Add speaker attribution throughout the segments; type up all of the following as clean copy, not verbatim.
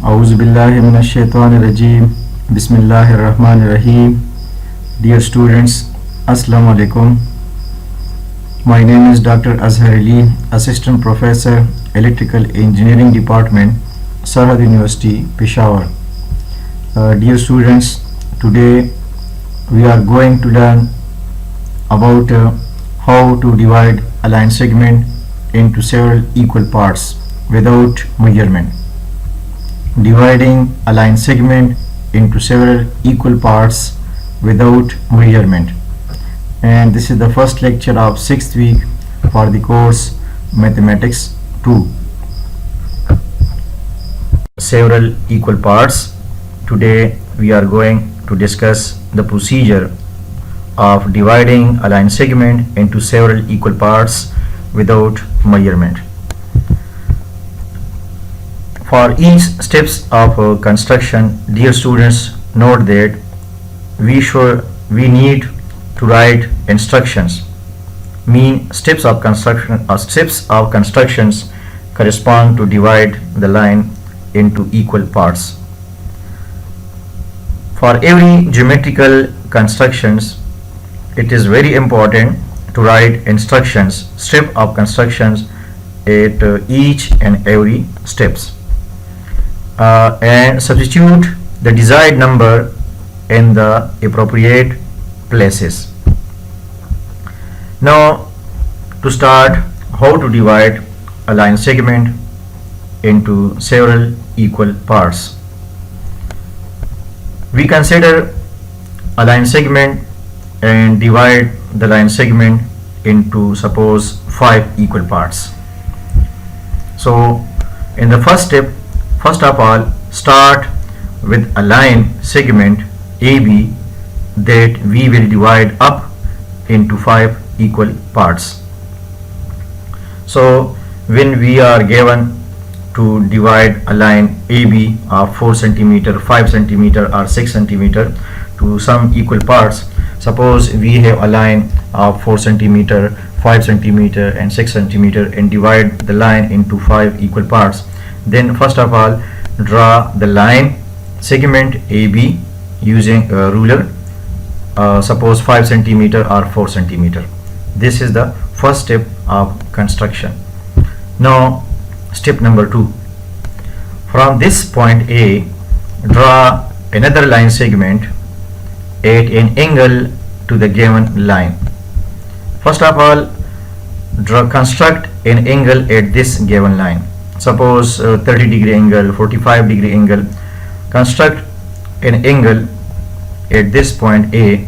Speaker 1: Auzubillahiminash-shaytanir-rajim. Bismillahir-rahmanir-rahim. Dear students, Assalamu alaikum. My name is Dr. Azhar Ali, Assistant Professor, Electrical Engineering Department, Sarhad University, Peshawar. Dear students, today we are going to learn about how to divide a line segment into several equal parts without measurement. Dividing a line segment into several equal parts without measurement. And this is the first lecture of 6th week for the course Mathematics 2. Several equal parts. Today we are going to discuss the procedure of dividing a line segment into several equal parts without measurement. For each steps of construction, dear students, note that we need to write instructions. Mean steps of constructions correspond to divide the line into equal parts. For every geometrical constructions, it is very important to write instructions, step of constructions at each and every steps. And substitute the desired number in the appropriate places. Now, to start, how to divide a line segment into several equal parts. We consider a line segment and divide the line segment into, suppose, 5 equal parts. So, in the first step, first of all, start with a line segment AB that we will divide up into 5 equal parts. So when we are given to divide a line AB of 4 cm, 5 cm or 6 cm to some equal parts, suppose we have a line of 4 cm, 5 cm and 6 cm and divide the line into 5 equal parts. Then first of all, draw the line segment AB using a ruler, suppose 5 cm or 4 cm. This is the first step of construction. Now step number 2. From this point A, draw another line segment at an angle to the given line. First of all, construct an angle at this given line. Suppose 30-degree angle, 45-degree angle. Construct an angle at this point A,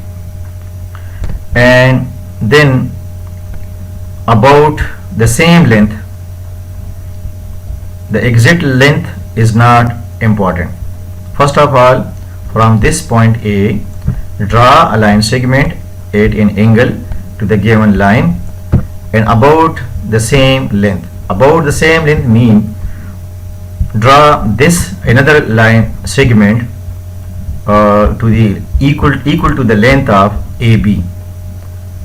Speaker 1: and then about the same length. The exact length is not important. First of all, from this point A, draw a line segment at an angle to the given line and about the same length. About the same length mean draw this another line segment to the equal to the length of AB,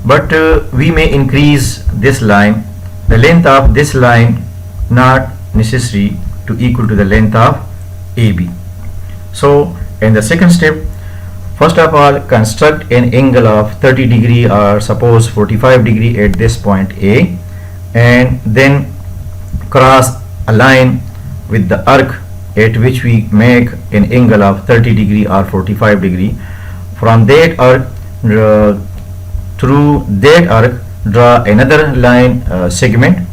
Speaker 1: but we may increase this line, the length of this line not necessary to equal to the length of AB. So in the second step, first of all, construct an angle of 30 degree or suppose 45 degree at this point A, and then cross a line with the arc at which we make an angle of 30 degree or 45 degree. From that arc, through that arc, draw another line segment,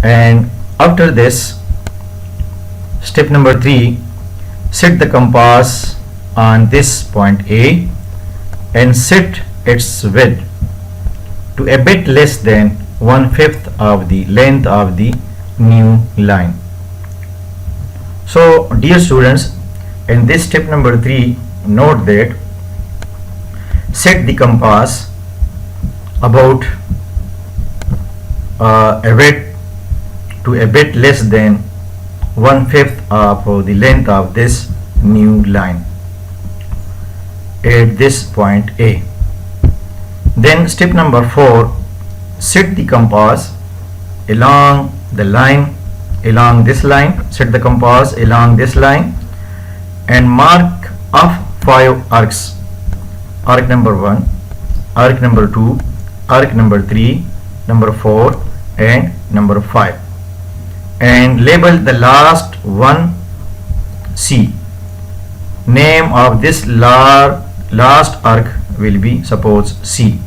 Speaker 1: and after this, step number 3, set the compass on this point A and set its width to a bit less than 1/5 of the length of the new line. So dear students, in this step number 3, note that set the compass about a width to a bit less than 1/5 of the length of this new line at this point A. Then step number 4, set the compass along the line along this line, set the compass along this line and mark off 5 arcs. Arc number 1, arc number 2, arc number 3, number 4 and number 5, and label the last one C. Name of this last arc will be suppose C.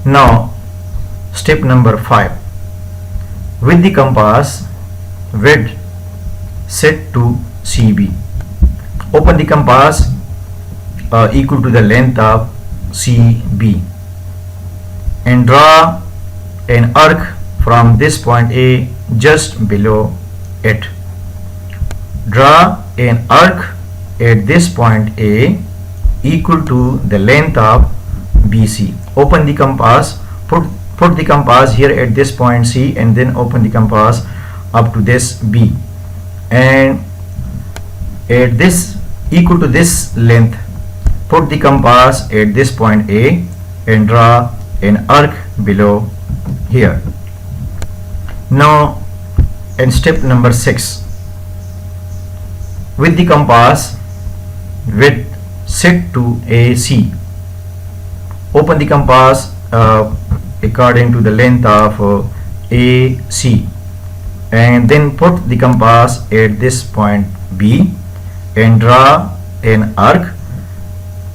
Speaker 1: Now step number 5. With the compass width set to CB. Open the compass equal to the length of CB and draw an arc from this point A just below it. Draw an arc at this point A equal to the length of BC. Open the compass, put the compass here at this point C and then open the compass up to this B, and at this equal to this length put the compass at this point A and draw an arc below here. Now in step number 6, with the compass width set to AC, open the compass according to the length of AC and then put the compass at this point B and draw an arc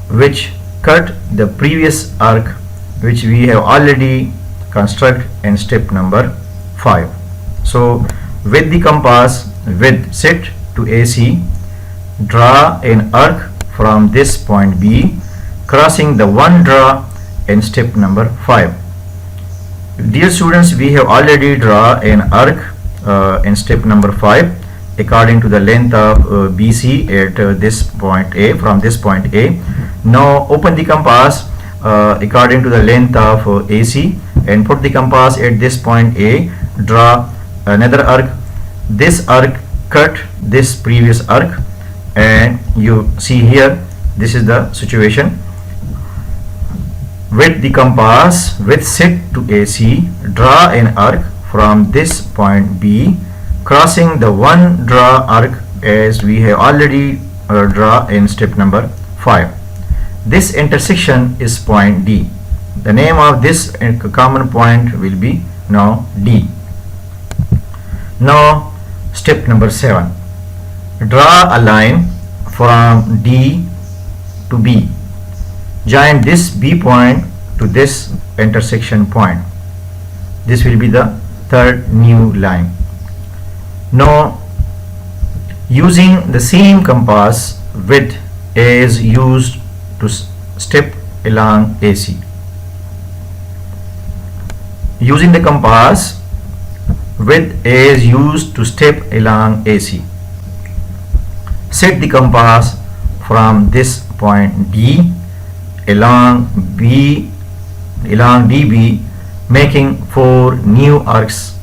Speaker 1: which cut the previous arc which we have already construct in step number 5. So with the compass width set to AC, draw an arc from this point B crossing the one draw in step number 5. Dear students, we have already drawn an arc in step number 5 according to the length of BC at this point A, from this point A. Now open the compass according to the length of AC and put the compass at this point A, draw another arc. This arc cut this previous arc, and you see here this is the situation. With the compass width set to AC, draw an arc from this point B crossing the one draw arc as we have already draw in step number 5. This intersection is point D. The name of this common point will be now D. Now step number 7. Draw a line from D to B. Join this B point to this intersection point. This will be the third new line. Now using the same compass width as used to step along AC. Using the compass width as used to step along AC. Set the compass from this point D along DB, making 4 new arcs.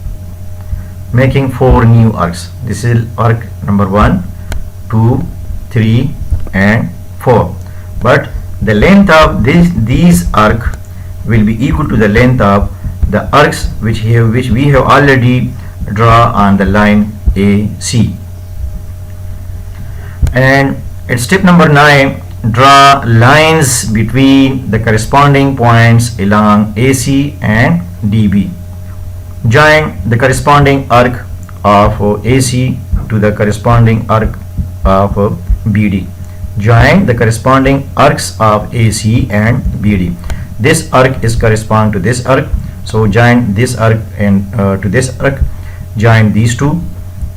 Speaker 1: This is arc number 1, 2, 3 and 4. But the length of these arc will be equal to the length of the arcs which we have already draw on the line AC. And at step number 9, draw lines between the corresponding points along AC and DB. Join the corresponding arc of AC to the corresponding arc of BD. Join the corresponding arcs of AC and BD. This arc is correspond to this arc, so join this arc and to this arc. Join these two,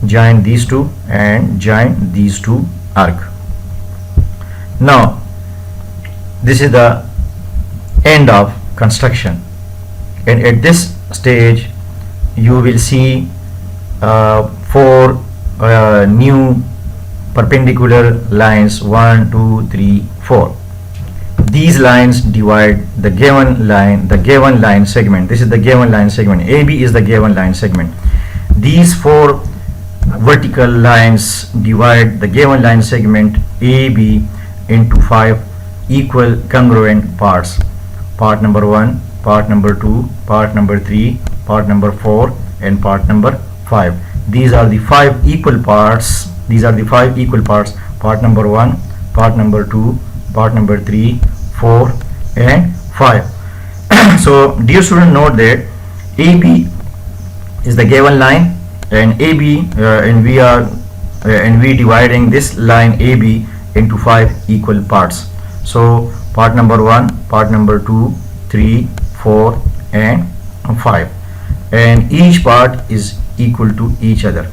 Speaker 1: join these two, and join these two arc. Now this is the end of construction, and at this stage you will see 4 new perpendicular lines, 1, 2, 3, 4. These lines divide the given line segment. This is the given line segment. AB is the given line segment. These 4 vertical lines divide the given line segment AB into 5 equal congruent parts. Part number 1, part number 2, part number 3, part number 4 and part number 5. these are the five equal parts. These are the five equal parts. Part number 1, part number 2, part number 3, 4 and 5. So dear student, note that AB is the given line, and AB and we dividing this line AB into five equal parts. So part number 1, part number 2, 3, 4 and 5, and each part is equal to each other.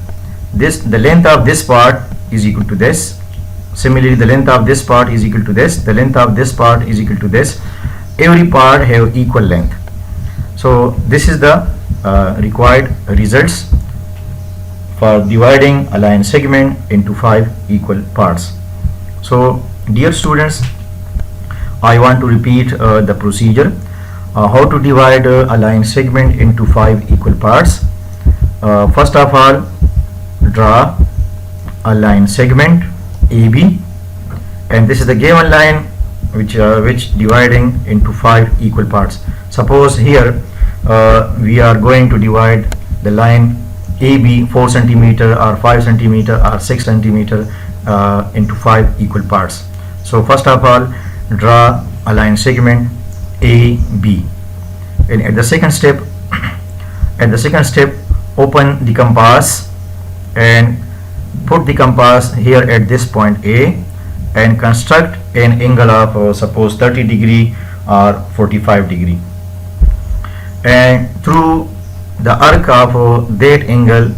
Speaker 1: The length of this part is equal to this. Similarly, the length of this part is equal to this. The length of this part is equal to this. Every part have equal length. So this is the required results for dividing a line segment into five equal parts. So dear students, I want to repeat the procedure how to divide a line segment into five equal parts. First of all, draw a line segment AB, and this is the given line which dividing into five equal parts. Suppose here we are going to divide the line AB 4 centimeter or 5 centimeter or 6 centimeter into five equal parts. So first of all, draw a line segment AB, and at the second step open the compass and put the compass here at this point A and construct an angle of suppose 30 degree or 45 degree, and through the arc of that angle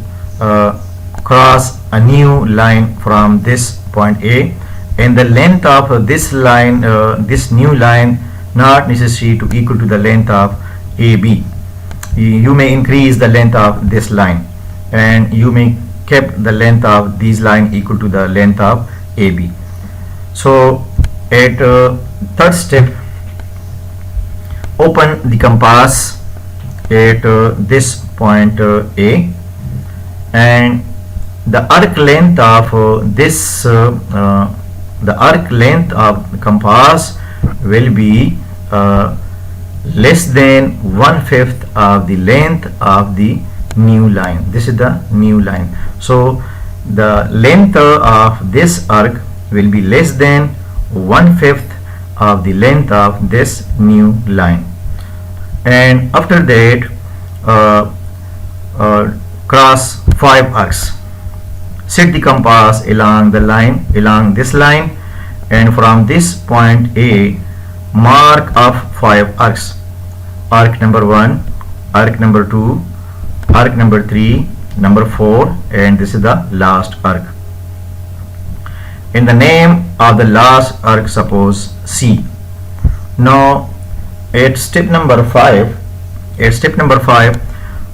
Speaker 1: cross a new line from this point A, and the length of this line, this new line, not necessary to equal to the length of AB. You may increase the length of this line, and you may keep the length of this line equal to the length of AB. So at third step, open the compass at this point A, and the arc length of the arc length of the compass will be less than 1/5 of the length of the new line. This is the new line. So the length of this arc will be less than 1/5 of the length of this new line. And after that, cross five arcs. Set the compass along the line, along this line, and from this point A, mark off five arcs. Arc number 1, arc number 2, arc number 3, number 4, and this is the last arc. In the name of the last arc, suppose C. Now at step number 5,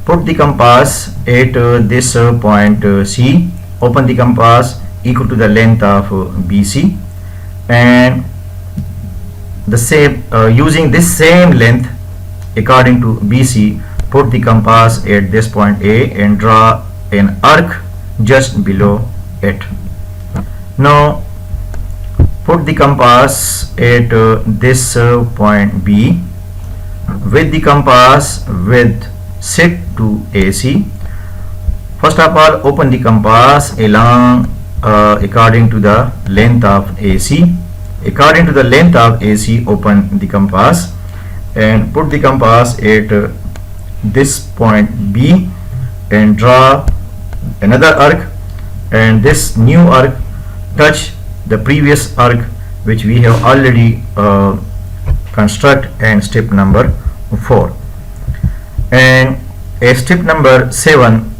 Speaker 1: put the compass at this point C. Open the compass equal to the length of BC, and the same using this same length according to BC, put the compass at this point A and draw an arc just below it. Now put the compass at this point B with the compass with set to AC. First of all, open the compass along according to the length of AC. According to the length of AC, open the compass and put the compass at this point B and draw another arc, and this new arc touch the previous arc which we have already construct and step number 4. And at step number 7,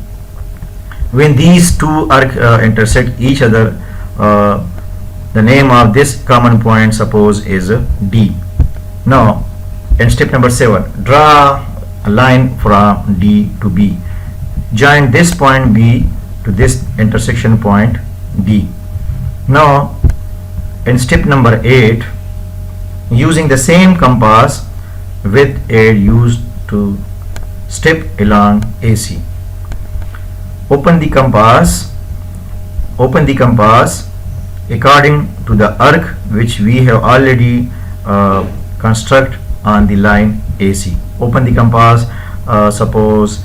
Speaker 1: when these two arcs intersect each other, the name of this common point suppose is D. Now in step number 7, draw a line from D to B. Join this point B to this intersection point D. Now in step number 8, using the same compass with aid used to step along AC, open the compass according to the arc which we have already construct on the line AC. Open the compass suppose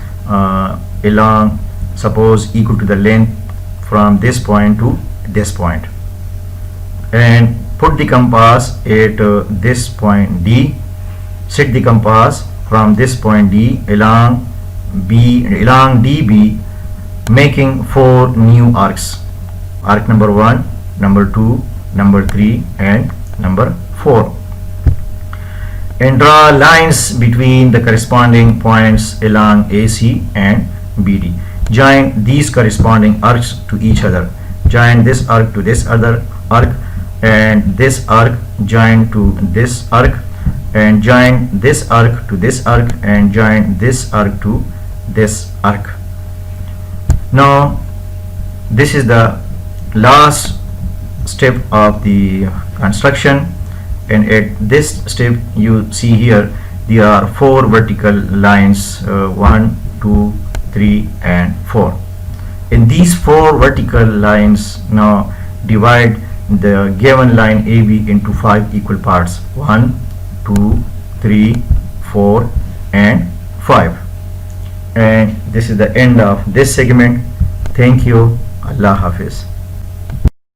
Speaker 1: along suppose equal to the length from this point to this point, and put the compass at this point D. Set the compass from this point D along DB, making 4 new arcs: arc number 1, number 2, number 3, and number 4. And draw lines between the corresponding points along AC and BD. Join these corresponding arcs to each other. Join this arc to this other arc, and this arc join to this arc, and join this arc to this arc, and join this arc to this arc. Now this is the last step of the construction, and at this step you see here there are 4 vertical lines, 1, 2, 3, and 4. In these 4 vertical lines, now divide the given line AB into 5 equal parts: 1, 2, 3, 4, and 5. And this is the end of this segment. Thank you. Allah Hafiz.